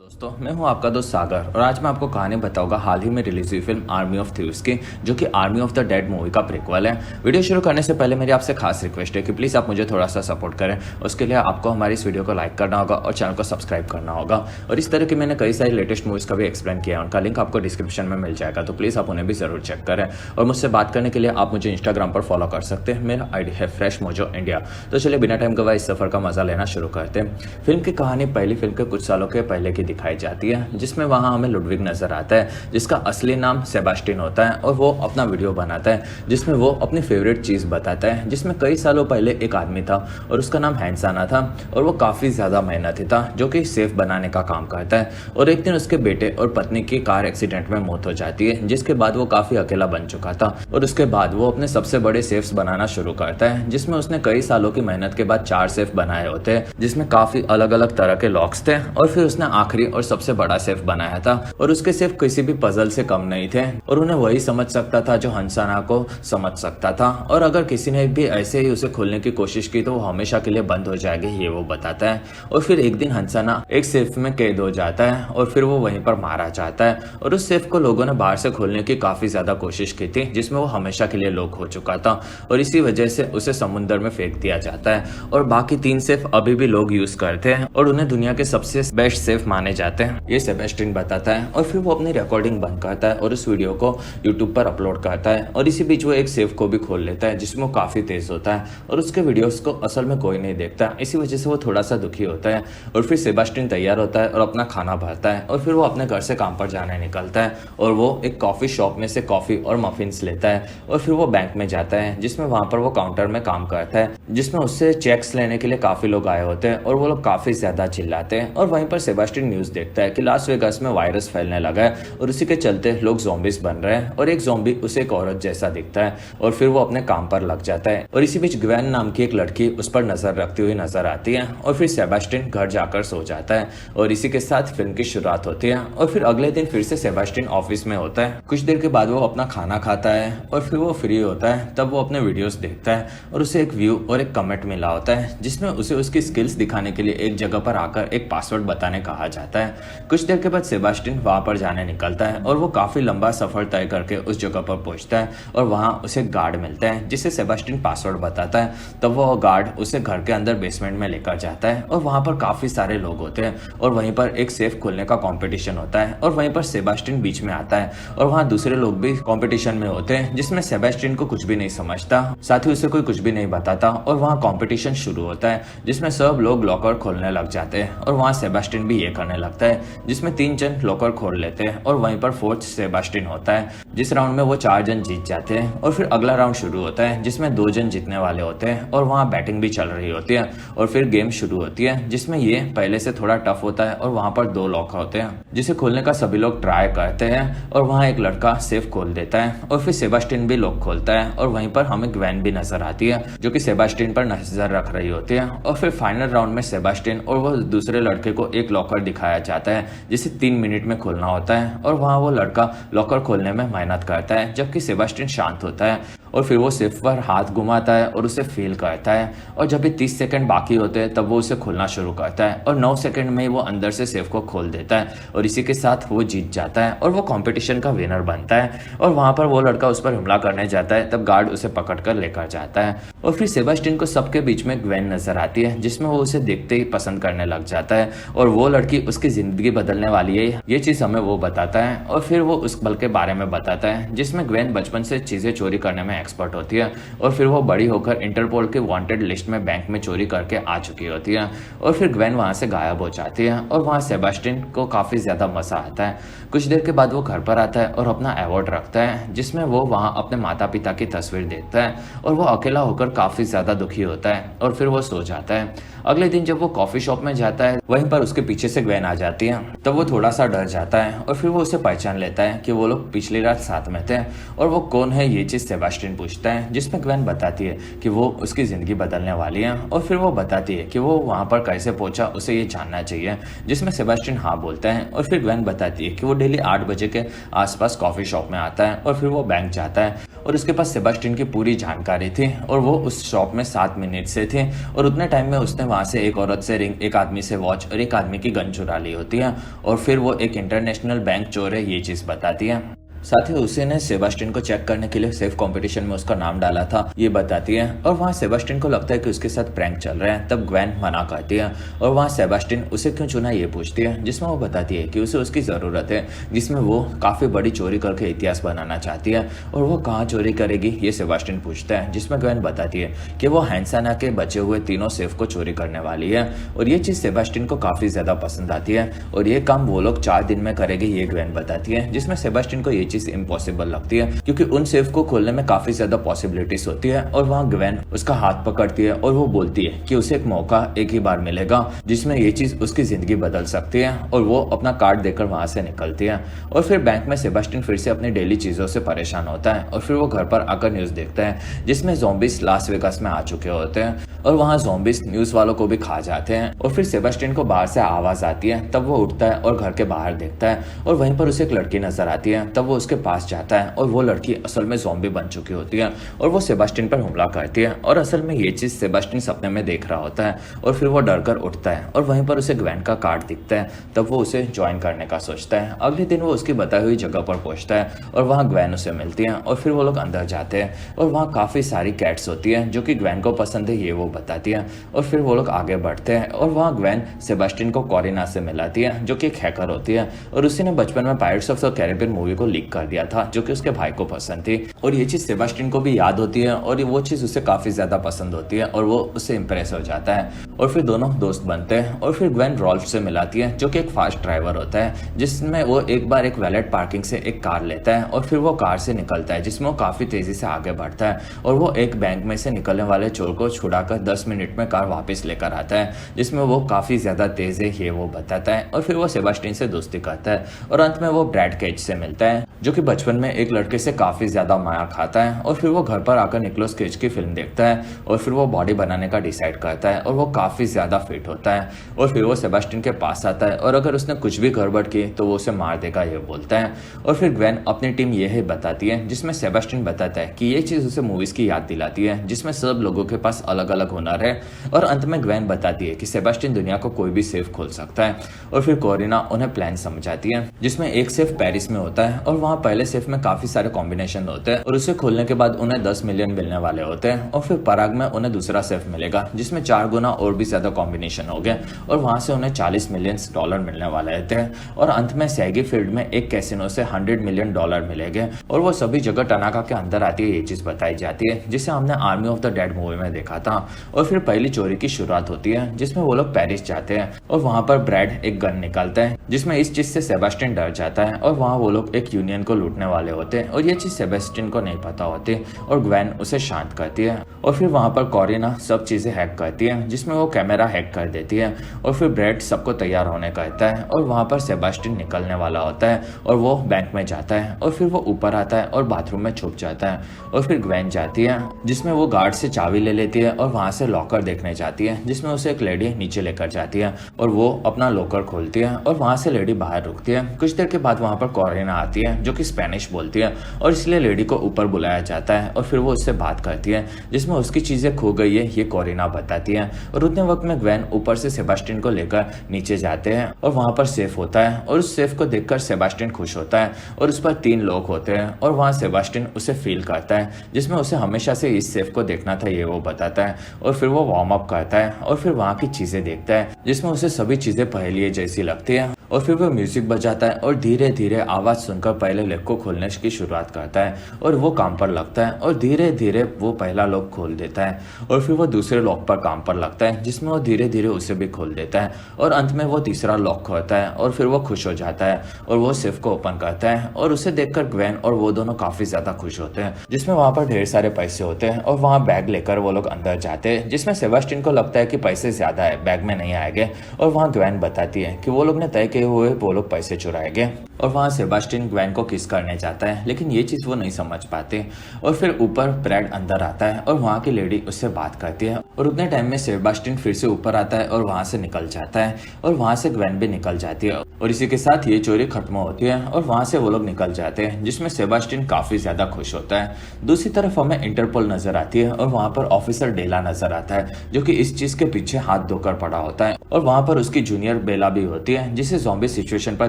दोस्तों, मैं हूं आपका दोस्त सागर और आज मैं आपको कहानी बताऊंगा हाल ही में रिलीज हुई फिल्म आर्मी ऑफ थीव्स की, जो कि army of the dead movie का प्रीक्वल है। वीडियो शुरू करने से पहले मेरी आपसे खास रिक्वेस्ट है कि प्लीज़ आप मुझे थोड़ा सा सपोर्ट करें। उसके लिए आपको हमारी इस वीडियो को लाइक करना होगा और चैनल को सब्सक्राइब करना होगा। और इस तरह की मैंने कई सारी लेटेस्ट मूवीज़ का भी एक्सप्लेन किया है, उनका लिंक आपको डिस्क्रिप्शन में मिल जाएगा, तो प्लीज़ आप उन्हें भी ज़रूर चेक करें। और मुझसे बात करने के लिए आप मुझे इंस्टाग्राम पर फॉलो कर सकते हैं, मेरा ID है फ्रेश मोजो इंडिया। तो चलिए बिना टाइम गवाए इस सफ़र का मजा लेना शुरू करते हैं। फिल्म की कहानी पहली फिल्म के कुछ सालों के पहले की दिखाई जाती है, जिसमें वहाँ हमें लुडविग नजर आता है, जिसका असली नाम सेबास्टिन होता है और वो अपना वीडियो बनाता है जिसमें वो अपनी फेवरेट चीज़ बताता है। जिसमें कई सालों पहले एक आदमी था और उसका नाम हैंसाना था और वो काफ़ी ज़्यादा मेहनती था, जो कि सेफ बनाने का काम करता है। और एक दिन उसके बेटे और पत्नी की कार एक्सीडेंट में मौत हो जाती है, जिसके बाद वो काफ़ी अकेला बन चुका था। और उसके बाद वो अपने सबसे बड़े सेफ्स बनाना शुरू करता है, जिसमें उसने कई सालों की मेहनत के बाद 4 सेफ बनाए होते हैं, जिसमें काफ़ी अलग अलग तरह के लॉक्स थे। और फिर उसने आखिरी और सबसे बड़ा सेफ बनाया था और उसके सेफ किसी भी पजल से कम नहीं थे और उन्हें वही समझ सकता था जो हंसाना को समझ सकता था। और अगर किसी ने भी ऐसे ही उसे खोलने की कोशिश की तो वो हमेशा के लिए बंद हो जाएगी, ये वो बताता है। और फिर एक दिन हंसाना एक सेफ में कैद हो जाता है और फिर वो वहीं पर मारा जाता है। और उस सेफ को लोगों ने बाहर से खोलने की काफी ज्यादा कोशिश की थी, जिसमें वो हमेशा के लिए लॉक हो चुका था और इसी वजह से उसे समुद्र में फेंक दिया जाता है। और बाकी 3 सेफ अभी भी लोग यूज करते हैं और उन्हें दुनिया के सबसे बेस्ट सेफ माने जाते हैं, ये सेबेस्टिन बताता है। और फिर वो अपनी रिकॉर्डिंग बंद करता है और उस वीडियो को यूट्यूब पर अपलोड करता है। और इसी बीच वो एक सेफ को भी खोल लेता है, जिसमें वो काफी तेज होता है और उसके वीडियोस को असल में कोई नहीं देखता, इसी वजह से वो थोड़ा सा दुखी होता है। और फिर सेबास्टिन तैयार होता है और अपना खाना भरता है और फिर वो अपने घर से काम पर जाने निकलता है और वो एक कॉफी शॉप में से कॉफी और मफिन्स लेता है। और फिर वो बैंक में जाता है, जिसमें वहां पर वो काउंटर में काम करता है, जिसमें उससे चेक्स लेने के लिए काफी लोग आए होते हैं और वो लोग काफी ज्यादा चिल्लाते हैं। और वहीं पर सेबास्टिन न्यूज देखता है कि लास वेगास में वायरस फैलने लगा है और उसी के चलते लोग ज़ॉम्बीज बन रहे हैं और एक ज़ॉम्बी उसे एक औरत जैसा दिखता है। और फिर वो अपने काम पर लग जाता है। और इसी बीच ग्वेन नाम की एक लड़की उस पर नजर रखती हुई नजर आती है और फिर सेबास्टिन घर जाकर सो जाता है। और इसी के साथ फिल्म की शुरुआत होती है। और फिर अगले दिन फिर से सेबास्टिन ऑफिस में होता है। कुछ देर के बाद वो अपना खाना खाता है और फिर वो फ्री होता है, तब वो अपने वीडियोस देखता है और उसे एक व्यू और एक कमेंट मिला होता है, जिसमें उसे उसकी स्किल्स दिखाने के लिए एक जगह पर आकर एक पासवर्ड बताने कहा जाता है। कुछ देर के बाद सेबास्टिन वहां पर जाने निकलता है और वो काफी लंबा सफर तय करके उस जगह पर पहुंचता है और वहां उसे गार्ड मिलता है, जिसे सेबास्टिन पासवर्ड बताता है। तब वो गार्ड उसे घर के अंदर बेसमेंट में लेकर जाता है और वहां पर काफी सारे लोग होते हैं और वहीं पर एक सेफ खोलने का कंपटीशन होता है और वहीं पर सेबास्टिन बीच में आता है और वहां दूसरे लोग भी कंपटीशन में होते हैं, जिसमें सेबास्टिन को कुछ भी नहीं समझता, साथ ही उसे कोई कुछ भी नहीं बताता। और वहां कंपटीशन शुरू होता है, जिसमें सब लोग लॉकर खोलने लग जाते हैं और वहां सेबास्टिन भी ये करने लगता है, जिसमें 3 जन लॉकर खोल लेते हैं और वहीं पर 4th सेबास्टिन होता है, जिस राउंड में वो 4 जन जीत जाते हैं। और फिर अगला राउंड शुरू होता है, जिसमें 2 जन जीतने वाले होते हैं और वहाँ बैटिंग भी चल रही होती है। और फिर गेम शुरू होती है, जिसमें ये पहले से थोड़ा टफ होता है और वहाँ पर 2 लॉक होते हैं, जिसे खोलने का सभी लोग ट्राई करते हैं और वहाँ एक लड़का सेफ खोल देता है और फिर सेबास्टिन भी लॉक खोलता है। और वहीं पर हमें ग्वेन भी नजर आती है, जो कि सेबास्टिन पर नजर रख रही होती है। और फिर फाइनल राउंड में सेबास्टिन और वो दूसरे लड़के को एक लॉकर दिखाया जाता है, जिसे 3 मिनट में खोलना होता है। और वहाँ वो लड़का लॉकर खोलने में मेहनत करता है, जबकि सेबास्टिन शांत होता है। और फिर वो सेफ पर हाथ घुमाता है और उसे फील करता है। और जब भी 30 सेकंड बाकी होते हैं तब वो उसे खोलना शुरू करता है और 9 सेकंड में वो अंदर से सेफ को खोल देता है और इसी के साथ वो जीत जाता है और वो कंपटीशन का विनर बनता है। और वहाँ पर वो लड़का उस पर हमला करने जाता है, तब गार्ड उसे पकड़ कर लेकर जाता है। और फिर सेबास्टिन को सबके बीच में ग्वेन नजर आती है, जिसमें वो उसे देखते ही पसंद करने लग जाता है और वो लड़की उसकी जिंदगी बदलने वाली है, ये चीज हमें वो बताता है। और फिर वो उस पल के बारे में बताता है, जिसमें ग्वेन बचपन से चीजें चोरी करने में एक्सपर्ट होती है और फिर वो बड़ी होकर इंटरपोल के वांटेड लिस्ट में बैंक में चोरी करके आ चुकी होती है। और फिर ग्वेन वहां से गायब हो जाती है और वहां सेबास्टिन को काफी ज्यादा मजा आता है। कुछ देर के बाद वो घर पर आता है और अपना अवार्ड रखता है, जिसमें वो वहां अपने माता पिता की तस्वीर देखता है और वो अकेला होकर काफी ज्यादा दुखी होता है और फिर वो सो जाता है। अगले दिन जब वो कॉफी शॉप में जाता है, वहीं पर उसके पीछे से ग्वेन आ जाती है, तब वो थोड़ा सा डर जाता है और फिर वो उसे पहचान लेता है कि वो लोग पिछली रात साथ में थे। और वो कौन है ये चीज सेबास्टिन पूछता है, जिसमें ग्वेन बताती है कि वो उसकी जिंदगी बदलने वाली है। और फिर वो बताती है कि वो वहां पर कैसे पहुंचा उसे ये जानना चाहिए, जिसमें सेबास्टिन हाँ बोलता है। और फिर ग्वेन बताती है कि वो डेली 8 बजे के आसपास कॉफी शॉप में आता है और फिर वो बैंक जाता है और उसके पास सेबास्टियन की पूरी जानकारी थी और वो उस शॉप में 7 मिनट से थे और उतने टाइम में उसने वहाँ से एक औरत से रिंग, एक आदमी से वॉच और एक आदमी की गन चुरा ली होती है और फिर वो एक इंटरनेशनल बैंक चोर है ये चीज़ बताती है। साथ ही उसी ने सेबास्टियन को चेक करने के लिए सेफ कंपटीशन में उसका नाम डाला था ये बताती है। और वहाँ सेबास्टियन को लगता है कि उसके साथ प्रैंक चल रहा है, तब ग्वेन मना करती है और वहाँ सेबास्टियन उसे क्यों चुना ये पूछती है, जिसमें वो बताती है कि उसे उसकी ज़रूरत है, जिसमें वो काफ़ी बड़ी चोरी करके इतिहास बनाना चाहती है। और वो कहाँ चोरी करेगी ये सेबास्टियन पूछता है, जिसमें ग्वेन बताती है कि वो हैंसाना के बचे हुए तीनों सेफ को चोरी करने वाली है। और ये चीज़ सेबास्टियन को काफ़ी ज़्यादा पसंद आती है और ये काम वो लोग 4 दिन में करेंगे ये ग्वेन बताती है, जिसमें सेबास्टियन को ये चीज़ इम्पॉसिबल लगती है क्योंकि उन सेफ को खोलने में काफी ज्यादा पॉसिबिलिटीज होती है। और वहाँ ग्वेन उसका हाथ पकड़ती है और वो बोलती है कि उसे एक मौका एक ही बार मिलेगा जिसमें ये चीज उसकी जिंदगी बदल सकती है। और वो अपना कार्ड देकर वहां से निकलती है। और फिर बैंक में सेबास्टियन फिर से अपनी डेली चीजों से परेशान होता है और फिर वो घर पर आकर न्यूज देखता है जिसमें ज़ॉम्बीज लास वेगास में आ चुके होते हैं और वहाँ ज़ॉम्बीज न्यूज वालों को भी खा जाते हैं। और फिर सेबास्टियन को बाहर से आवाज आती है, तब वो उठता है और घर के बाहर देखता है और वहीं पर उसे एक लड़की नजर आती है। तब वो उसके पास जाता है और वो लड़की असल में ज़ॉम्बी बन चुकी होती है और वो सेबास्टियन पर हमला करती है। और असल में ये चीज सेबास्टियन सपने में देख रहा होता है और फिर वो डर कर उठता है और वहीं पर उसे ग्वेन का कार्ड दिखता है। तब वो उसे ज्वाइन करने का सोचता है। अगले दिन वो उसकी बताई हुई जगह पर पहुंचता है और वहाँ ग्वेन उसे मिलती है और फिर वो लोग अंदर जाते हैं और वहाँ काफी सारी कैट्स होती है जो कि ग्वेन को पसंद है ये वो बताती है। और फिर वो लोग आगे बढ़ते हैं और वहाँ ग्वेन सेबास्टियन को कोरिना से मिलाती है जो कि एक हैकर होती है और उसी ने बचपन में pirates of the Caribbean movie को लीक कर दिया था जो कि उसके भाई को पसंद थी। और ये चीज सेबास्टियन को भी याद होती है और वो चीज उसे काफी ज्यादा पसंद होती है और वो उससे इंप्रेस हो जाता है और फिर दोनों दोस्त बनते हैं। और फिर ग्वेन रॉल्फ से मिलाती है जो कि एक फास्ट ड्राइवर होता है जिसमें वो एक बार एक वैलेट पार्किंग से एक कार लेता है और फिर वो कार से निकलता है जिसमें वो काफी तेजी से आगे बढ़ता है और वो एक बैंक में से निकलने वाले चोर को छुड़ाकर 10 मिनट में कार वापस लेकर आता है जिसमें वो काफी ज्यादा तेज है ये वो बताता है। और फिर वो सेबास्टियन से दोस्ती करता है और अंत में वो ब्रैड केज से मिलता है जो कि बचपन में एक लड़के से काफी ज्यादा मार खाता है। और फिर वो घर पर आकर निकोलस केज की फिल्म देखता है और फिर वो बॉडी बनाने का डिसाइड करता है और वो काफी ज्यादा फिट होता है। और फिर वो सेबास्टियन के पास आता है और अगर उसने कुछ भी गड़बड़ की तो वो उसे मार देगा ये बोलता है। और फिर ग्वेन अपनी टीम ये है बताती है जिसमें सेबास्टियन बताता है कि ये चीज उसे मूवीज की याद दिलाती है जिसमें सब लोगों के पास अलग अलग हुनर है। और अंत में ग्वेन बताती है कि सेबास्टियन दुनिया को कोई भी सेफ खोल सकता है। और फिर कोरिना उन्हें प्लान समझाती है जिसमें एक सेफ पेरिस में होता है और वहाँ पहले सेफ में काफी सारे कॉम्बिनेशन होते हैं और उसे खोलने के बाद उन्हें 10 मिलियन मिलने वाले होते हैं। और फिर पराग में उन्हें दूसरा सेफ मिलेगा जिसमें 4 गुना और भी ज्यादा कॉम्बिनेशन हो गए और वहां से उन्हें $40 मिलियन मिलने वाले थे। और अंत में सैगी फील्ड में एक कैसीनो से $100 मिलियन मिलेंगे और वो सभी जगह टनाका के अंदर आती है ये चीज बताई जाती है जिसे हमने army of the dead movie में देखा था। और फिर पहली चोरी की शुरुआत होती है जिसमें वो लोग पेरिस जाते हैं और वहां पर ब्रैड एक गन निकालता है जिसमें इस चीज से सेबास्टियन डर जाता है और वहां वो लोग एक यूनियन को लूटने वाले होते हैं और ये चीज सेबास्टियन को नहीं पता होती और ग्वेन उसे शांत करती है। और फिर वहां पर कोरिना सब चीजें हैक करती है जिसमें वो कैमरा हैक कर देती है और फिर ब्रैड सबको तैयार होने कहता है और वहां पर सेबास्टियन निकलने वाला होता है और वो बैंक में जाता है और फिर वो ऊपर आता है और बाथरूम में छुप जाता है। और फिर ग्वेन जाती है जिसमें वो गार्ड से चाबी ले लेती है और वहां से लॉकर देखने जाती है जिसमें उसे एक लेडी नीचे लेकर जाती है और वो अपना लॉकर खोलती है और वहां से लेडी बाहर रुकती है। कुछ देर के बाद वहां पर कोरिना आती है जो कि स्पेनिश बोलती है और इसलिए लेडी को ऊपर बुलाया जाता है और फिर वो उससे बात करती है जिसमें उसकी चीजें खो गई है ये कोरिना बताती है। और उतने वक्त में ग्वेन ऊपर से सेबास्टियन को लेकर नीचे जाते हैं और वहां पर सेफ होता है और उस सेफ को देखकर सेबास्टियन खुश होता है और उस पर 3 लोग होते हैं और वहां सेबास्टियन उसे फील करता है जिसमें उसे हमेशा से इस सेफ को देखना था ये वो बताता है। और फिर वो वार्म अप करता है और फिर वहां की चीजें देखता है जिसमें उसे सभी चीजें पहेलिए जैसी लगती है। और फिर वो म्यूजिक बजाता है और धीरे धीरे आवाज सुनकर पहले लॉक को खोलने की शुरुआत करता है और वो काम पर लगता है और धीरे धीरे वो पहला लॉक खोल देता है। और फिर वो दूसरे लॉक पर काम पर लगता है जिसमें वो धीरे धीरे उसे भी खोल देता है और अंत में वो तीसरा लॉक खोलता है और फिर वो खुश हो जाता है और वो सेफ को ओपन करता है और उसे देखकर ग्वेन और वो दोनों काफी ज्यादा खुश होते हैं जिसमें वहां पर ढेर सारे पैसे होते हैं और वहां बैग लेकर वो लोग अंदर जाते हैं जिसमें सेबास्टियन को लगता है कि पैसे ज्यादा है, बैग में नहीं आएंगे। और वहां ग्वेन बताती है कि वो लोग ने तय किया हुए वो लोग पैसे चुराएंगे और वहाँ सेबास्टिन ग्वेन को किस करने जाता है, लेकिन ये चीज़ वो नहीं समझ पाते। और फिर ऊपर ब्रैड अंदर आता है और वहाँ की लेडी उससे बात करती है और उतने टाइम में सेबास्टिन फिर से ऊपर आता है और वहाँ से निकल जाता है और वहाँ से ग्वेन भी निकल जाती है और इसी के साथ ये चोरी खत्म होती है और वहाँ से वो लोग निकल जाते हैं, जिसमें सेबास्टिन काफ़ी ज़्यादा खुश होता है। दूसरी तरफ हमें इंटरपोल नजर आती है और वहाँ पर ऑफिसर डेला नजर आता है, जो कि इस चीज़ के पीछे हाथ धोकर पड़ा होता है और वहाँ पर उसकी जूनियर बेला भी होती है, जिसे ज़ॉम्बी सिचुएशन पर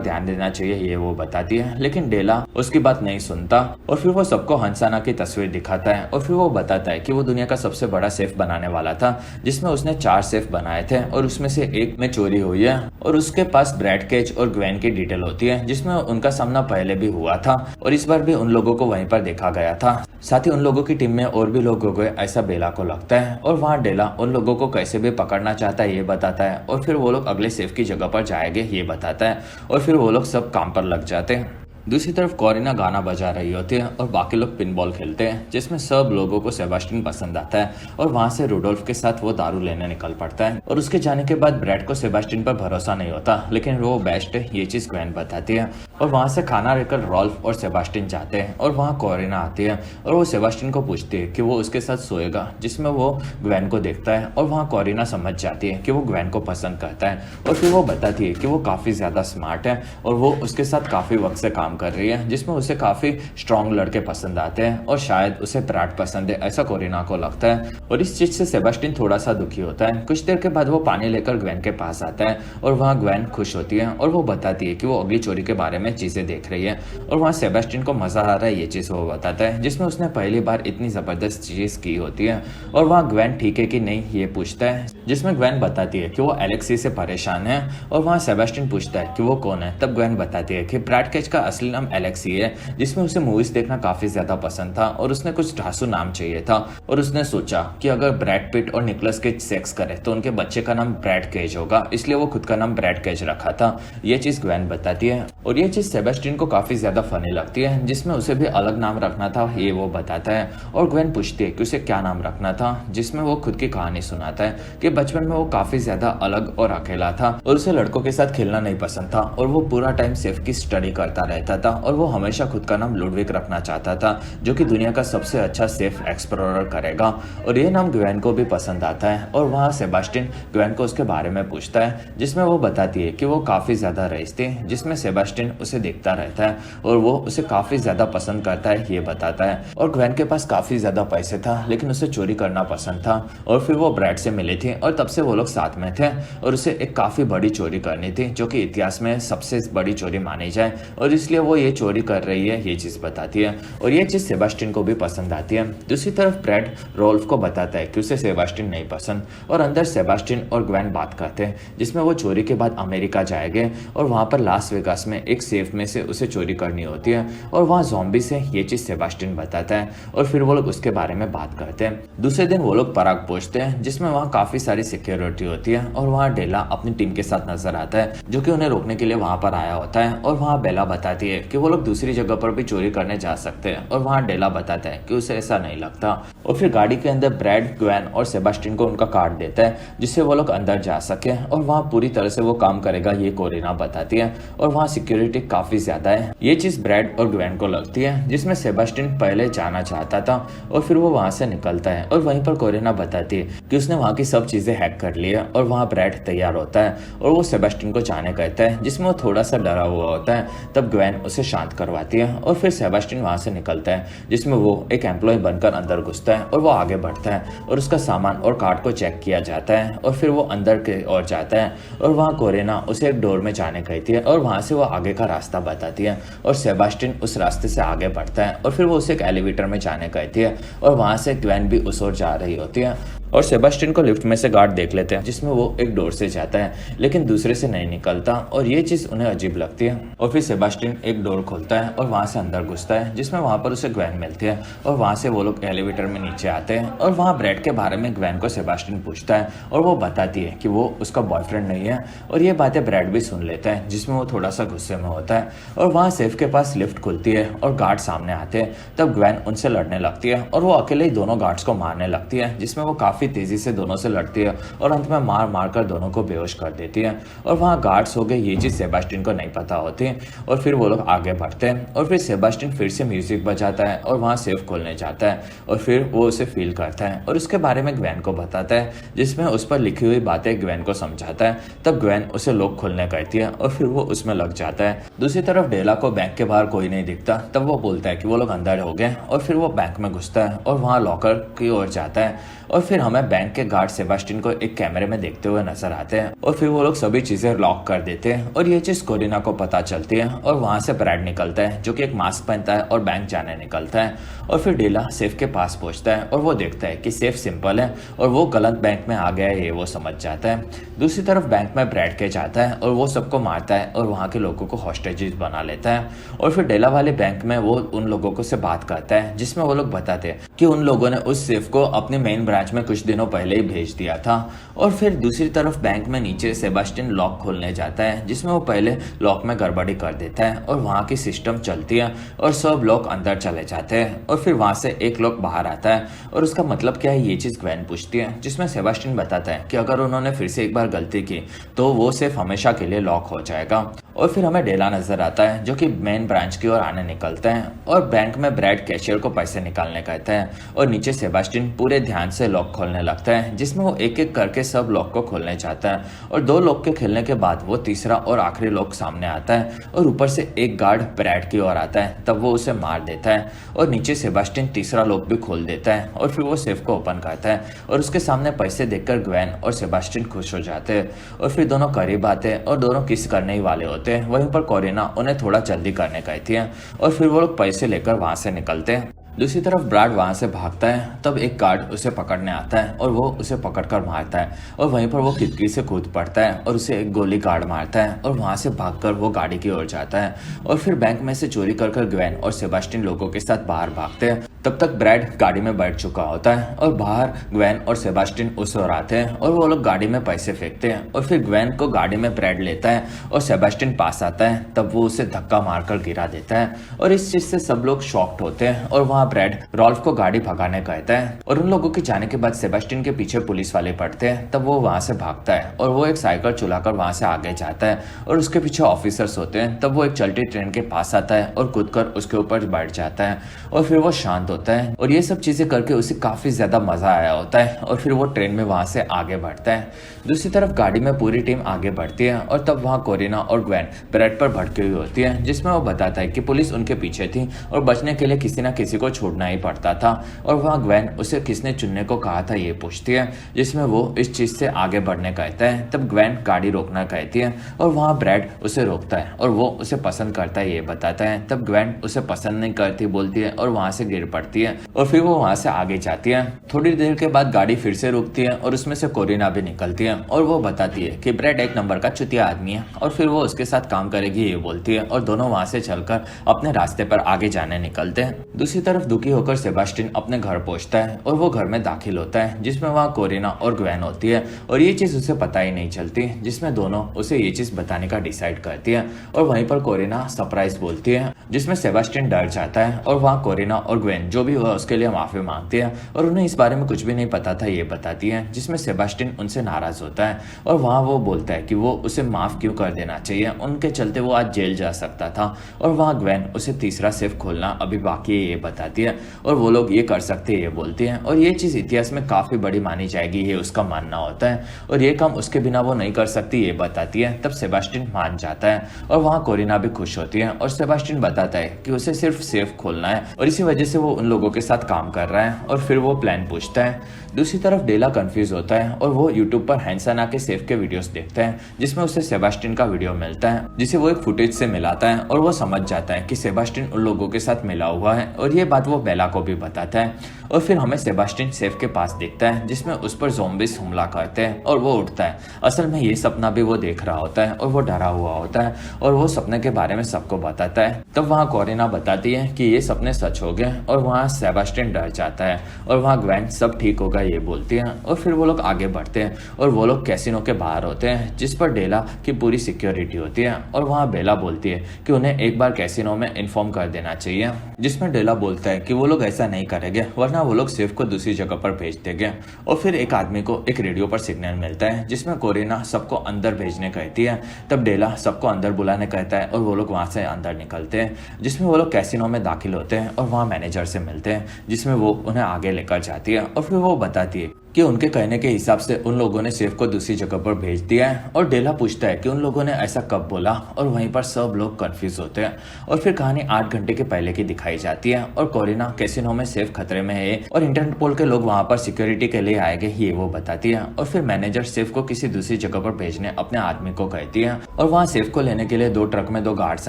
ध्यान देना चाहिए ये वो बताती है, लेकिन डेला उसकी बात नहीं सुनता और फिर वो सबको हंसाना की तस्वीर दिखाता है और फिर वो बताता है कि वो दुनिया का सबसे बड़ा सेफ बनाने वाला था, जिसमें उसने 4 सेफ बनाए थे और उसमें से एक में चोरी हुई है और उसके पास ब्रैड केज और ग्वेन की डिटेल होती है, जिसमें उनका सामना पहले भी हुआ था और इस बार भी उन लोगों को वहीं पर देखा गया था। साथ ही उन लोगों की टीम में और भी लोग हो गए, ऐसा बेला को लगता है और वहाँ डेला उन लोगों को कैसे भी पकड़ना चाहता है ये बताता है और फिर वो लोग अगले सेफ की जगह पर जाएंगे ये बताता है और फिर वो लोग सब काम पर लग जाते हैं। दूसरी तरफ कोरिना गाना बजा रही होती है और बाकी लोग पिनबॉल खेलते हैं, जिसमें सब लोगों को सेबास्टिन पसंद आता है और वहां से रुडोल्फ के साथ वो दारू लेने निकल पड़ता है और उसके जाने के बाद ब्रैड को सेबास्टिन पर भरोसा नहीं होता, लेकिन वो बेस्ट है ये चीज ग्वेन बताती है और वहां से खाना लेकर रॉल्फ और सेबास्टिन जाते हैं और वहाँ कोरिना आती है और वो सेबास्टिन को पूछती है कि वो उसके साथ सोएगा, जिसमें वो ग्वेन को देखता है और वहाँ कोरिना समझ जाती है कि वो ग्वेन को पसंद करता है और फिर वो बताती है कि वो काफी ज्यादा स्मार्ट है और वो उसके साथ काफी वक्त से काम कर रही है, जिसमें उसे काफी स्ट्रॉन्ग लड़के पसंद आते हैं और शायद उसे ब्रैड पसंद है, ऐसा कोरिना को लगता है और इस चीज से सेबास्टिन थोड़ा सा दुखी होता है। कुछ देर के बाद वो पानी लेकर ग्वेन के पास आता है और वहाँ ग्वेन खुश होती है और वो बताती है कि वो अगली चोरी के बारे में चीजें देख रही है और वहाँ सेबास्टिन को मजा आ रहा है ये चीज वो बताता है, जिसमें उसने पहली बार इतनी जबरदस्त चीज की होती है और वहाँ ग्वेन ठीक है कि नहीं ये पूछता है, जिसमें ग्वेन बताती है कि वो एलेक्सी से परेशान है और वहाँ सेबास्टिन पूछता है कि वो कौन है, तब ग्वेन बताती है कि ब्रैड केज का असली नाम एलेक्सी है, जिसमें उसे मूवीज देखना काफी ज्यादा पसंद था और उसने कुछ ढांसू नाम चाहिए था और उसने सोचा कि अगर ब्रैड पिट और निकोलस केज सेक्स करे तो उनके बच्चे का नाम ब्रैड केज होगा, इसलिए वो खुद का नाम ब्रैड केज रखा था। ये चीज ग्वेन बताती है और ये चीज सेबास्टिन को काफी ज्यादा फनी लगती है, जिसमें उसे भी अलग नाम रखना था ये वो बताता है और ग्वेन पूछती है कि उसे क्या नाम रखना था, जिसमें वो खुद की कहानी सुनाता है कि बचपन में वो काफी ज्यादा अलग और अकेला था और उसे लड़कों के साथ खेलना नहीं पसंद था और वो पूरा टाइम सेफ की स्टडी करता रहता था और वो हमेशा खुद का नाम लुडविक रखना चाहता था, जो कि दुनिया का सबसे अच्छा सेफ एक्सप्लोरर करेगा और ये नाम ग्वेन को भी पसंद आता है और वहाँ सेबास्टिन ग्वेन को उसके बारे में पूछता है, जिसमें वो बताती है कि वो काफी ज्यादा रईस थी, जिसमें सेबास्टिन उसे देखता रहता है और वो उसे काफी ज्यादा पसंद करता है ये बताता है और ग्वेन के पास काफी ज्यादा पैसे था, लेकिन उसे चोरी करना पसंद था और फिर वो ब्रैड से मिली थी और तब से वो लोग साथ में थे और उसे एक काफी बड़ी चोरी करनी थी, जो कि इतिहास में सबसे बड़ी चोरी मानी जाए और इसलिए वो ये चोरी कर रही है ये चीज बताती है और ये चीज सेबास्टिन को भी पसंद आती है। दूसरी तरफ ब्रैड रोल्फ को बताता है कि उसे सेबास्टिन नहीं पसंद और अंदर सेबास्टिन और ग्वेन बात करते हैं, जिसमें वो चोरी के बाद अमेरिका जाएंगे और वहां पर लास वेगास में एक सेफ में से उसे चोरी करनी होती है और वहाँ ज़ॉम्बी से ये चीज सेबास्टिन बताता है और फिर वो लोग उसके बारे में बात करते हैं। दूसरे दिन वो लोग पराग पहुंचते हैं, जिसमें वहाँ काफी सारी सिक्योरिटी होती है और वहाँ डेला अपनी टीम के साथ नजर आता है, जो कि उन्हें रोकने के लिए वहां पर आया होता है और वहाँ बेला बताती है कि वो लोग दूसरी जगह पर भी चोरी करने जा सकते हैं और वहाँ डेला बताता है कि उसे ऐसा नहीं लगता और फिर गाड़ी के अंदर ब्रैड ग्वेन और सेबास्टिन को उनका कार्ड देता है, जिससे वो लोग अंदर जा सके और वहाँ पूरी तरह से वो काम करेगा ये कोरिना बताती है और वहाँ सिक्योरिटी काफी ज्यादा है। ये चीज ब्रैड और ग्वेन को लगती है, जिसमें सेबास्टिन पहले जाना चाहता था और फिर वो वहाँ से निकलता है और वहीं पर कोरिना बताती है कि उसने वहाँ की सब चीजें हैक कर ली है और वहाँ ब्रैड तैयार होता है और वो सेबास्टिन को जाने कहता है, जिसमें वो थोड़ा सा डरा हुआ होता है। तब ग्वेन उसे शांत करवाती है और फिर सेबास्टिन वहाँ से निकलता है, जिसमें वो एक एम्प्लॉय बनकर अंदर घुसता है और वो आगे बढ़ता है और उसका सामान और कार्ड को चेक किया जाता है और फिर वो अंदर के ओर जाता है और वहाँ कोरिना उसे एक डोर में जाने कहती है और वहाँ से वो आगे का रास्ता बताती है और सेबास्टिन उस रास्ते से आगे बढ़ता है और फिर वो उसे एक एलिवेटर में जाने कहती है और वहाँ से ग्वेन भी उस ओर जा रही होती है और सेबास्टिन को लिफ्ट में से गार्ड देख लेते हैं, जिसमें वो एक डोर से जाता है लेकिन दूसरे से नहीं निकलता और ये चीज उन्हें अजीब लगती है और फिर सेबास्टिन एक डोर खोलता है और वहां से अंदर घुसता है, जिसमें वहां पर उसे ग्वेन मिलती है और वहां से वो लोग एलिवेटर में नीचे आते हैं और वहां ब्रैड के बारे में ग्वेन को सेबास्टिन पूछता है और वो बताती है कि वो उसका बॉयफ्रेंड नहीं है और ये बातें ब्रैड भी सुन लेता है, जिसमें वो थोड़ा सा गुस्से में होता है और वहाँ सेफ के पास लिफ्ट खुलती है और गार्ड सामने आते हैं। तब ग्वेन उनसे लड़ने लगती है और वो अकेले ही दोनों गार्ड्स को मारने लगती है, जिसमें वो काफी काफी तेजी से दोनों से लड़ती है और अंत में मार मार कर दोनों को बेहोश कर देती है। और वहाँ गार्ड्स हो गए ये चीज सेबास्टियन को नहीं पता होती और फिर वो लोग आगे बढ़ते हैं और फिर सेबास्टियन फिर से म्यूजिक बजाता है और वहाँ सेफ खोलने जाता है और फिर वो उसे फील करता है और उसके बारे में ग्वेन को बताता है, जिसमें उस पर लिखी हुई बातें ग्वेन को समझाता है। तब ग्वेन उसे लॉक खोलने कहती है और फिर वो उसमें लग जाता है। दूसरी तरफ डेला को बैंक के बाहर कोई नहीं दिखता। तब वो बोलता है कि वो लोग अंदर हो गए और फिर वो बैंक में घुसता है और वहाँ लॉकर की ओर जाता है और फिर हमें बैंक के गार्ड सेबास्टियन को एक कैमरे में देखते हुए नजर आते हैं और फिर वो लोग सभी चीजें लॉक कर देते हैं और ये चीज कोरिना को पता चलती है और वहां से ब्रैड निकलता है जो कि एक मास्क पहनता है और बैंक जाने निकलता है और फिर डेला सेफ के पास पहुंचता है और वो देखता है कि सेफ सिंपल है और वो गलत बैंक में आ गया है ये वो समझ जाता है। दूसरी तरफ बैंक में ब्रैड के जाता है और वो सबको मारता है और वहाँ के लोगों को हॉस्टेजेस बना लेता है और फिर डेला वाले बैंक में वो उन लोगों को से बात करता है जिसमें वो लोग बताते हैं कि उन लोगों ने उस सेफ को अपने मेन ब्रांच में कुछ दिनों पहले ही भेज दिया था। और फिर दूसरी तरफ बैंक में नीचे सेबास्टियन लॉक खोलने जाता है जिसमें वो पहले लॉक में गड़बड़ी कर देता है और वहाँ की सिस्टम चलती है और सब लोग अंदर चले जाते हैं और फिर वहाँ से एक लोग बाहर आता है और उसका मतलब क्या है ये चीज ग्वेन पूछती है, जिसमें सेबास्टियन बताता है कि अगर उन्होंने फिर से एक बार गलती की तो वो सिर्फ हमेशा के लिए लॉक हो जाएगा। और फिर हमें डेला नजर आता है जो कि मेन ब्रांच की ओर आने निकलते हैं और बैंक में ब्रैड कैशियर को पैसे निकालने कहता है और नीचे सेबास्टियन पूरे ध्यान से लॉक खोलने लगता है जिसमें वो एक एक करके सब लॉक को खोलने चाहता है और 2 लॉक के खेलने के बाद वो तीसरा और आखिरी लॉक सामने आता है और ऊपर से एक गार्ड ब्रैड की ओर आता है। तब वो उसे मार देता है और नीचे सेबास्टियन तीसरा लॉक भी खोल देता है और फिर वो सेफ को ओपन करता है और उसके सामने पैसे देखकर ग्वेन और सेबास्टियन खुश हो जाते हैं और फिर दोनों करीब आते हैं और दोनों किस करने ही वाले होते हैं। वहीं पर कोरिना उन्हें थोड़ा जल्दी करने कहती है और फिर वो लोग पैसे लेकर वहां से निकलते हैं। दूसरी तरफ ब्रैड वहां से भागता है। तब एक गार्ड उसे पकड़ने आता है और वो उसे पकड़कर मारता है और वहीं पर वो खिड़की से कूद पड़ता है और उसे एक गोली गार्ड मारता है और वहां से भागकर वो गाड़ी की ओर जाता है और फिर बैंक में से चोरी कर ग्वेन और सेबास्टियन लोगों के साथ बाहर भागते हैं। तब तक ब्रैड गाड़ी में बैठ चुका होता है और बाहर ग्वेन और सेबास्टियन उस ओर आते हैं और वो लोग गाड़ी में पैसे फेंकते हैं और फिर ग्वेन को गाड़ी में ब्रैड लेता है और सेबास्टियन पास आता है। तब वो उसे धक्का मारकर गिरा देता है और इस चीज से सब लोग शॉक्ड होते हैं और वहाँ ब्रैड रॉल्फ को गाड़ी भगाने कहता है और उन लोगों के जाने के बाद सेबास्टियन के पीछे पुलिस वाले पड़ते हैं। तब वो वहां से भागता है और वो एक साइकिल चुलाकर वहां से आगे जाता है और उसके पीछे ऑफिसर्स होते हैं। तब वो एक चलती ट्रेन के पास आता है और कूदकर उसके ऊपर बैठ जाता है और फिर वो शांत होता है और ये सब चीजें करके उसे काफी ज्यादा मजा आया होता है और फिर वो ट्रेन में वहां से आगे बढ़ता है। दूसरी तरफ गाड़ी में पूरी टीम आगे बढ़ती है और तब वहाँ कोरिना और ग्वेन ब्रैड पर भड़की हुई होती है जिसमें वो बताता है कि पुलिस उनके पीछे थी और बचने के लिए किसी न किसी को छोड़ना ही पड़ता था और वहाँ ग्वेन उसे किसने चुनने को कहा था ये पूछती है जिसमें वो इस चीज से आगे बढ़ने कहता है। तब ग्वेन गाड़ी रोकना कहती है और वहाँ ब्रैड उसे रोकता है और वो उसे पसंद करता है ये बताता है। तब ग्वेन उसे पसंद नहीं करती बोलती है और वहां से गिर पड़ती है और फिर वो वहां से आगे जाती है। थोड़ी देर के बाद गाड़ी फिर से रुकती है और उसमें से कोरिना भी निकलती है और वो बताती है कि ब्रैड एक नंबर का चुतिया आदमी है और फिर वो उसके साथ काम करेगी ये बोलती है और दोनों वहां से चलकर अपने रास्ते पर आगे जाने निकलते हैं। दूसरी तरफ दुखी होकर सेबास्टियन अपने घर पहुंचता है और वो घर में दाखिल होता है जिसमें वहाँ कोरिना और ग्वेन होती है और ये चीज उसे पता ही नहीं चलती जिसमें दोनों उसे ये चीज बताने का डिसाइड करती है और वहीं पर कोरिना सरप्राइज बोलती है जिसमें सेबास्टियन डर जाता है और वहाँ कोरिना और ग्वेन जो भी हुआ उसके लिए माफी मांगती है और उन्हें इस बारे में कुछ भी नहीं पता था ये बताती है जिसमें सेबास्टियन उनसे नाराज होता है और वहाँ वो बोलता है कि वो उसे माफ क्यों कर देना चाहिए, उनके चलते वो आज जेल जा सकता था और वहाँ ग्वेन उसे तीसरा सेफ खोलना अभी बाकी है ये बताती है और वो लोग ये कर सकते हैं ये बोलती है और ये चीज इतिहास में काफी बड़ी मानी जाएगी ये उसका मानना होता है और ये काम उसके बिना वो नहीं कर सकती ये बताती है। तब सेबास्टियन मान जाता है और वहाँ कोरिना भी खुश होती है और सेबास्टियन बताता है कि उसे सिर्फ सेफ खोलना है और इसी वजह से वो उन लोगों के साथ काम कर रहा है और फिर वो प्लान पूछता है। दूसरी तरफ डेला कंफ्यूज होता है और वो यूट्यूब पर हैंसना के सेफ के वीडियोस देखता है जिसमें उसे सेबास्टियन का वीडियो मिलता है जिसे वो एक फुटेज से मिलाता है और वो समझ जाता है कि सेबास्टियन उन लोगों के साथ मिला हुआ है और ये बात वो बेला को भी बताता है और फिर हमें सेबास्टियन सेफ के पास देखता है जिसमें उस पर ज़ॉम्बीज हमला करते हैं और वो उठता है। असल में ये सपना भी वो देख रहा होता है और वो डरा हुआ होता है और वो सपने के बारे में सबको बताता है। तब वहाँ कोरिना बताती है कि ये सपने सच हो गए और वहाँ सेबास्टियन डर जाता है और वहाँ ग्वेन सब ठीक होगा ये बोलती है और फिर वो लोग आगे बढ़ते हैं और वो लोग कैसीनो के बाहर होते हैं जिस पर डेला की पूरी सिक्योरिटी होती है और वहाँ बेला बोलती है कि उन्हें एक बार कैसीनो में इन्फॉर्म कर देना चाहिए, जिसमें डेला बोलता है कि वो लोग ऐसा नहीं करेंगे वरना वो लोग सेफ को दूसरी जगह पर भेज देंगे। और फिर एक आदमी को एक रेडियो पर सिग्नल मिलता है जिसमें कोरिना सबको अंदर भेजने कहती है। तब डेला सबको अंदर बुलाने कहता है और वो लोग वहाँ से अंदर निकलते हैं, जिसमें वो लोग कैसीनो में दाखिल होते हैं और वहाँ मैनेजर से मिलते हैं जिसमें वो उन्हें आगे लेकर जाती है और फिर वो बताती है कि उनके कहने के हिसाब से उन लोगों ने सेफ को दूसरी जगह पर भेज दिया है। और डेला पूछता है कि उन लोगों ने ऐसा कब बोला और वहीं पर सब लोग कंफ्यूज होते हैं। और फिर कहानी 8 घंटे के पहले की दिखाई जाती है और कोरिना कैसीनो में सेफ खतरे में है और इंटरपोल के लोग वहां पर सिक्योरिटी के लिए आएंगे ये वो बताती है। और फिर मैनेजर सेफ को किसी दूसरी जगह पर भेजने अपने आदमी को कहती है और वहाँ सेफ को लेने के लिए 2 ट्रक में 2 गार्ड्स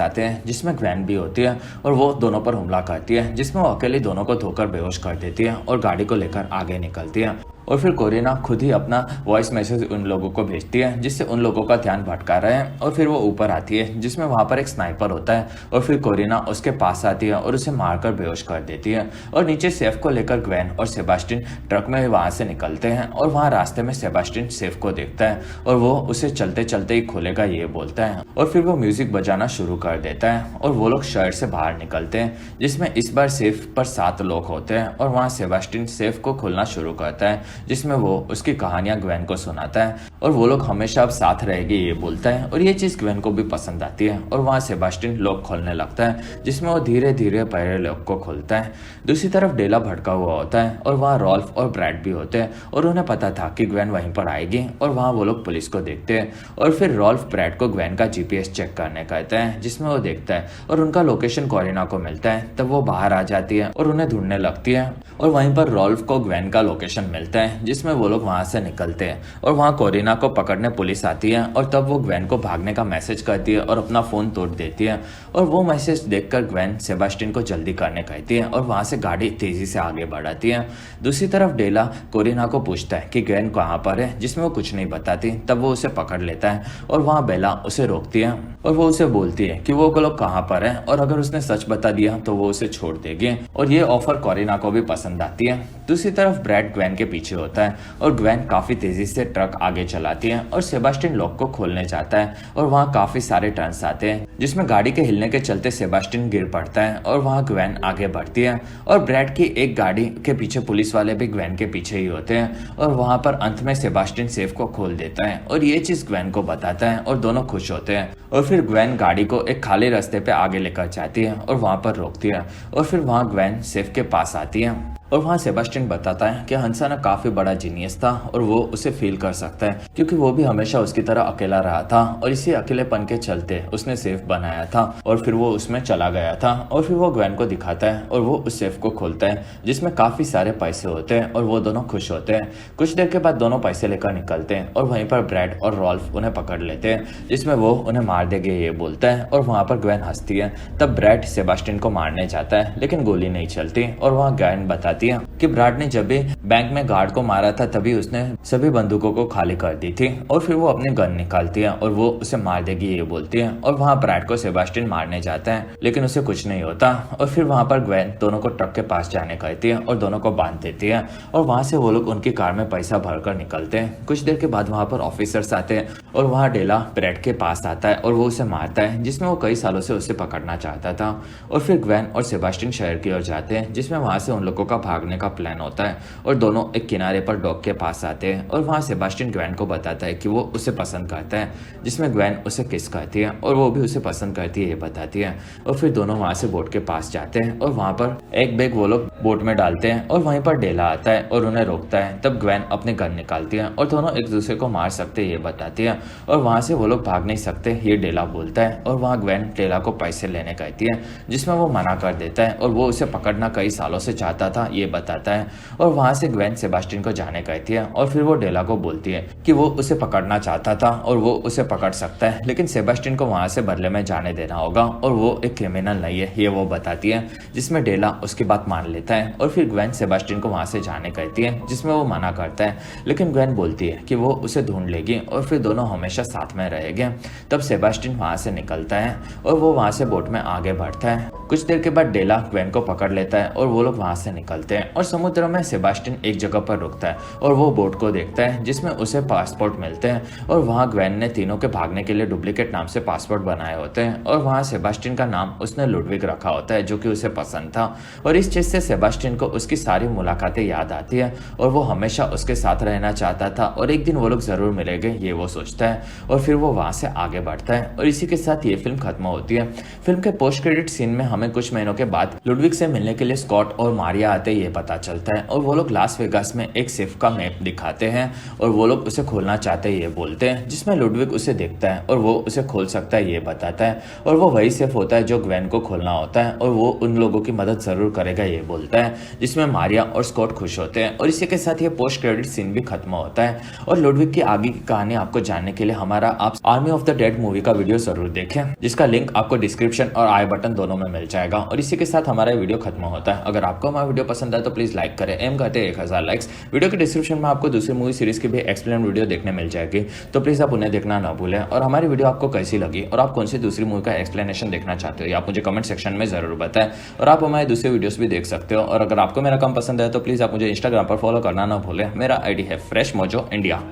आते हैं जिसमें ग्वेन भी होती है और वो दोनों पर हमला करती है, जिसमें वो अकेले दोनों को धोकर बेहोश कर देती है और गाड़ी को लेकर आगे निकलती है। और फिर कोरिना खुद ही अपना वॉइस मैसेज उन लोगों को भेजती है जिससे उन लोगों का ध्यान भटका रहे हैं। और फिर वो ऊपर आती है जिसमें वहां पर एक स्नाइपर होता है और फिर कोरिना उसके पास आती है और उसे मारकर बेहोश कर देती है। और नीचे सेफ को लेकर ग्वेन और सेबास्टियन ट्रक में वहां से निकलते हैं और वहां रास्ते में सेबास्टियन सेफ को देखता है और वो उसे चलते चलते ही खोलेगा ये बोलता है और फिर वो म्यूजिक बजाना शुरू कर देता है और वो लोग शहर से बाहर निकलते हैं, जिसमें इस बार सेफ पर 7 लोग होते हैं और वहाँ सेबास्टियन सेफ को खोलना शुरू करता है जिसमें वो उसकी कहानियां ग्वेन को सुनाता है और वो लोग हमेशा अब साथ रहेंगे ये बोलता है। और ये चीज ग्वेन को भी पसंद आती है और वहाँ सेबास्टियन लॉक खोलने लगता है जिसमें वो धीरे धीरे पहले लॉक को खोलता है। दूसरी तरफ डेला भटका हुआ होता है और वहाँ रॉल्फ और ब्रैड भी होते हैं और उन्हें पता था कि ग्वेन वहीं पर आएगी और वहाँ वो लोग पुलिस को देखते हैं। और फिर रॉल्फ ब्रैड को ग्वेन का GPS चेक करने कहते हैं जिसमें वो देखता है और उनका लोकेशन कोरिना को मिलता है। तब वो बाहर आ जाती है और उन्हें ढूंढने लगती है और वहीं पर रॉल्फ को ग्वेन का लोकेशन मिलता है जिसमें वो लोग वहां से निकलते हैं और वहां कोरिना को पकड़ने पुलिस आती है और तब वो ग्वेन को भागने का मैसेज करती है और अपना फोन तोड़ देती है। और वो मैसेज देखकर ग्वेन सेबास्टियन को जल्दी करने कहती है और वहां से गाड़ी तेजी से आगे बढ़ाती है। दूसरी तरफ डेला कोरिना को पूछता है कि ग्वेन कहाँ पर है, जिसमें वो कुछ नहीं बताती। तब वो उसे पकड़ लेता है और वहाँ बेला उसे रोकती है और वो उसे बोलती है कि वो लोग कहाँ पर है और अगर उसने सच बता दिया तो वो उसे छोड़ देगी। और ये ऑफर कोरिना को भी पसंद आती है। दूसरी तरफ ब्रैड ग्वेन के पीछे होता है और ग्वेन काफी तेजी से ट्रक आगे चलाती है और सेबास्टियन लॉक को खोलने जाता है और वहाँ काफी सारे टर्न्स आते हैं जिसमें गाड़ी के हिलने के चलते सेबास्टियन गिर पड़ता है और वहाँ ग्वेन आगे बढ़ती है और ब्रैड की एक गाड़ी के पीछे पुलिस वाले भी ग्वेन के पीछे ही होते हैं और वहाँ पर अंत में सेबास्टियन सेफ को खोल देता है और ये चीज ग्वेन को बताता है और दोनों खुश होते हैं। और फिर ग्वेन गाड़ी को एक खाली रास्ते पे आगे लेकर जाती है और वहाँ पर रोकती है और फिर वहाँ ग्वेन सेफ के पास आती है और वहाँ सेबास्टियन बताता है कि हंसाना काफी बड़ा जीनियस था और वो उसे फील कर सकता है क्योंकि वो भी हमेशा उसकी तरह अकेला रहा था और इसी अकेलेपन के चलते उसने सेफ बनाया था और फिर वो उसमें चला गया था। और फिर वो ग्वेन को दिखाता है और वो उस सेफ को खोलता है जिसमें काफी सारे पैसे होते हैं और वो दोनों खुश होते हैं। कुछ देर के बाद दोनों पैसे लेकर निकलते हैं और वहीं पर ब्रैड और रॉल्फ उन्हें पकड़ लेते हैं जिसमें वो उन्हें मार देंगे ये बोलता है और वहाँ पर ग्वेन हंसती है। तब ब्रैड सेबास्टियन को मारने जाता है लेकिन गोली नहीं चलती और वहाँ ग्वेन बताती है कि ब्रैड ने जब भी बैंक में गार्ड को मारा था तभी उसने सभी बंदूकों को खाली कर दी थी। और फिर वो अपने गन निकालती है और वो उसे मार देगी ये बोलती है और वहाँ ब्रैड को सेबास्टियन मारने जाता है लेकिन उसे कुछ नहीं होता। और फिर वहाँ पर ग्वेन दोनों को ट्रक के पास जाने कहती है और दोनों को बांध देती है और वहाँ से वो लोग उनकी कार में पैसा भरकर निकलते हैं। कुछ देर के बाद वहाँ पर ऑफिसर्स आते हैं और वहाँ डेला ब्रैड के पास आता है और वो उसे मारता है जिसमें वो कई सालों से उसे पकड़ना चाहता था। और फिर ग्वेन और सेबास्टियन शहर की ओर जाते हैं जिसमें वहाँ से उन लोगों का भागने का प्लान होता है और दोनों एक किनारे पर डॉक के पास आते हैं और वहाँ सेबास्टियन ग्वेन को बताता है कि वो उसे पसंद करता है, जिसमें ग्वेन उसे किस करती है और वो भी उसे पसंद करती है ये बताती है। और फिर दोनों वहाँ से बोट के पास जाते हैं और वहाँ पर एक बैग वो लोग बोट में डालते हैं और वहीं पर डेला आता है और उन्हें रोकता है। तब ग्वेन अपने गन निकालती है और दोनों एक दूसरे को मार सकते ये बताती है और वहाँ से वो लोग भाग नहीं सकते ये डेला बोलता है। और वहाँ ग्वेन डेला को पैसे लेने कहती है जिसमें वो मना कर देता है और वो उसे पकड़ना कई सालों से चाहता था ये बताती बताता है और वहाँ से ग्वेन सेबास्टियन को जाने कहती है और फिर वो डेला को बोलती है कि वो उसे पकड़ना चाहता था और वो उसे पकड़ सकता है, लेकिन सेबास्टियन को वहाँ से बदले में जाने देना होगा और वो एक क्रिमिनल नहीं है, ये वो बताती है, जिसमें डेला उसकी बात मान लेता है और फिर ग्वेन सेबास्टियन को वहाँ से जाने कहती है, जिसमें वो मना करता है, लेकिन ग्वेन बोलती है कि वो उसे ढूंढ लेगी और फिर दोनों हमेशा साथ में रहेंगे। तब सेबास्टियन वहाँ से निकलता है और वो वहाँ से बोट में आगे बढ़ता है। कुछ देर के बाद डेला ग्वेन को पकड़ लेता है और वो लोग वहाँ से निकलते हैं और समुद्र में सेबास्टियन एक जगह पर रुकता है और वो बोट को देखता है, जिसमें उसे पासपोर्ट मिलते हैं और वहाँ ग्वेन ने तीनों के भागने के लिए डुप्लीकेट नाम से पासपोर्ट बनाए होते हैं और वहाँ सेबास्टियन का नाम उसने लुडविग रखा होता है, जो कि उसे पसंद था। और इस चीज़ से सेबास्टियन को उसकी सारी मुलाकातें याद आती है और वो हमेशा उसके साथ रहना चाहता था और एक दिन वो लोग ज़रूर मिलेंगे, ये वो सोचता है और फिर वो वहाँ से आगे बढ़ता है। और इसी के साथ ये फिल्म खत्म होती है। फिल्म के पोस्ट क्रेडिट सीन में हमें कुछ महीनों के बाद लुडविग से मिलने के लिए स्कॉट और मारिया आते ये पता चलता है और वो लोग लास वेगास में एक सेफ का मैप दिखाते हैं और वो लोग उसे खोलना चाहते हैं, ये बोलते हैं, जिसमें लुडविग उसे देखता है और वो उसे खोल सकता है, ये बताता है और वो वही सेफ होता है जो ग्वेन को खोलना होता है और वो उन लोगों की मदद जरूर करेगा, ये बोलता है, जिसमें मारिया और स्कॉट खुश होते हैं। और इसी के साथ ये पोस्ट क्रेडिट सीन भी खत्म होता है। और लुडविग की आगे की कहानी आपको जानने के लिए हमारा आप army of the dead movie का वीडियो जरूर देखें, जिसका लिंक आपको डिस्क्रिप्शन और आई बटन दोनों में मिल जाएगा। और इसी के साथ हमारा वीडियो खत्म होता है। अगर आपको हमारा वीडियो पसंद आए तो प्लीज लाइक करें, एम करते हैं 1000 लाइक्स। वीडियो के डिस्क्रिप्शन में आपको दूसरी मूवी सीरीज की भी एक्सप्लेन वीडियो देखने मिल जाएगी, तो प्लीज आप उन्हें देखना ना भूलें। और हमारी वीडियो आपको कैसी लगी और आप कौन सी दूसरी मूवी का एक्सप्लेनेशन देखना चाहते हो, या आप मुझे कमेंट सेक्शन में जरूर बताएं। और आप हमारे दूसरे वीडियोस भी देख सकते हो। और अगर आपको मेरा काम पसंद है तो प्लीज आप मुझे इंस्टाग्राम पर फॉलो करना ना भूलें। मेरा आईडी है फ्रेश मोजो इंडिया।